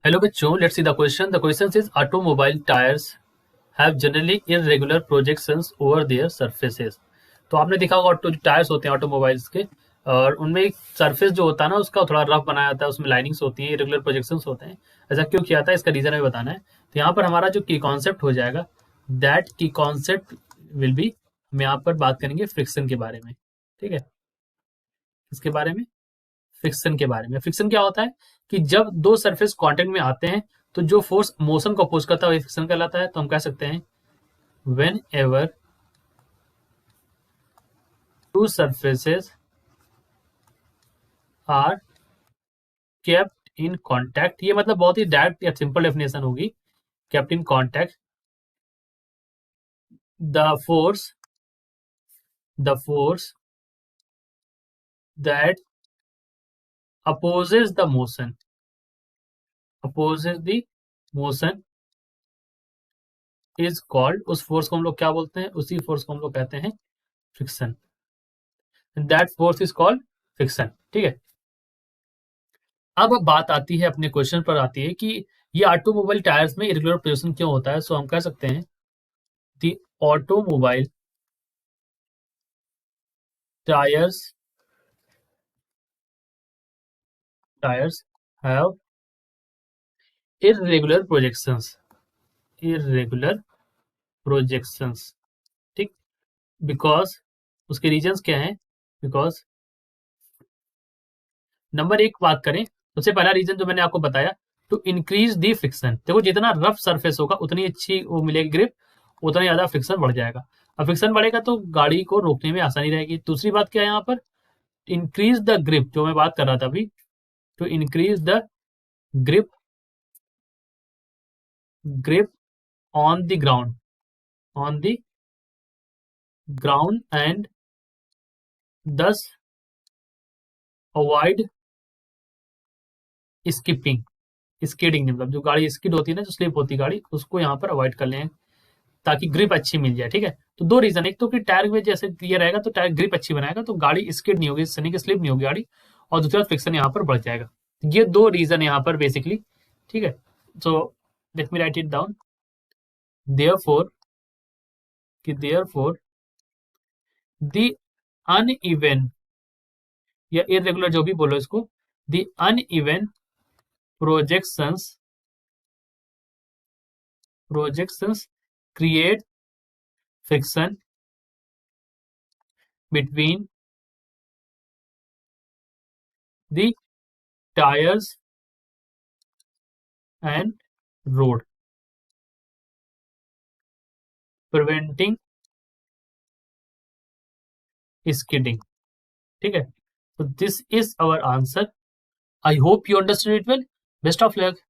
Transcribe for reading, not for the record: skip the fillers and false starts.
Hello बच्चों, let's see the question. The question is automobile tyres have generally irregular projections over their surfaces. तो आपने देखा होगा auto tyres होते हैं ऑटोमोबाइल्स के, और उनमें एक सरफेस जो होता है ना उसका थोड़ा रफ बनाया जाता है, उसमें लाइनिंग्स होती हैं, इरेगुलर प्रोजेक्शंस होते हैं. ऐसा क्यों किया था, इसका रीजन हमें बताना है. तो यहाँ पर हमारा जो की कॉन्सेप्ट हो जाएगा, दैट की कॉन्सेप्ट विल बी, हम यहाँ पर बात करेंगे फ्रिक्शन के बारे में. ठीक है, इसके बारे में, फ्रिक्शन के बारे में. फ्रिक्शन क्या होता है कि जब दो सरफेस कांटेक्ट में आते हैं तो जो फोर्स मोशन को अपोज करता है वही फ्रिक्शन कहलाता है. तो हम कह सकते हैं whenever two surfaces are kept in contact, ये मतलब बहुत ही डायरेक्ट या सिंपल डेफिनेशन होगी. Kept in contact, the force the force that opposes the motion opposes the motion is called, उस फोर्स को हम लोग क्या बोलते हैं, उसी फोर्स को हम लोग कहते हैं friction. That force is called friction. ठीक है, अब बात आती है, अपने क्वेश्चन पर आती है कि ये ऑटोमोबाइल टायर्स में इरेगुलर पोजीशन क्यों होता है. सो हम कह सकते हैं the automobile tyres tyres have irregular projections irregular projections. ठीक, बिकॉज उसके रीजंस क्या हैं. बिकॉज नंबर एक बात करें, सबसे पहला रीजन जो मैंने आपको बताया, टू इंक्रीज दी फ्रिक्शन. देखो जितना रफ सरफेस होगा उतनी अच्छी वो मिलेगी ग्रिप, उतना ज्यादा फ्रिक्शन बढ़ जाएगा. अब फ्रिक्शन बढ़ेगा तो गाड़ी को रोकने में आसानी रहेगी. दूसरी बात क्या है यहाँ पर, इंक्रीज द ग्रिप, जो मैं बात कर रहा था अभी, to increase the grip grip on the ground on the ground and thus avoid skipping skidding. मतलब जो गाड़ी स्किड होती है ना, जो स्लिप होती है गाड़ी, उसको यहाँ पर अवॉइड कर लें ताकि ग्रिप अच्छी मिल जाए. ठीक है, तो दो रीजन, एक तो कि टायर में जैसे ये रहेगा तो टायर ग्रिप अच्छी बनाएगा तो गाड़ी स्किड नहीं होगी, सनी की स्लिप नहीं होगी गाड़ी, और दूसरा फ्रिक्शन यहाँ पर बढ़ जाएगा. ये दो रीजन यहाँ पर बेसिकली. ठीक है, so let me right it down. Therefore therefore the uneven या इरेगुलर, जो भी बोलो इसको, the uneven projections projections create friction between the tires and road, preventing skidding. ठीक है, so this is our answer. I hope you understood it well. Best of luck.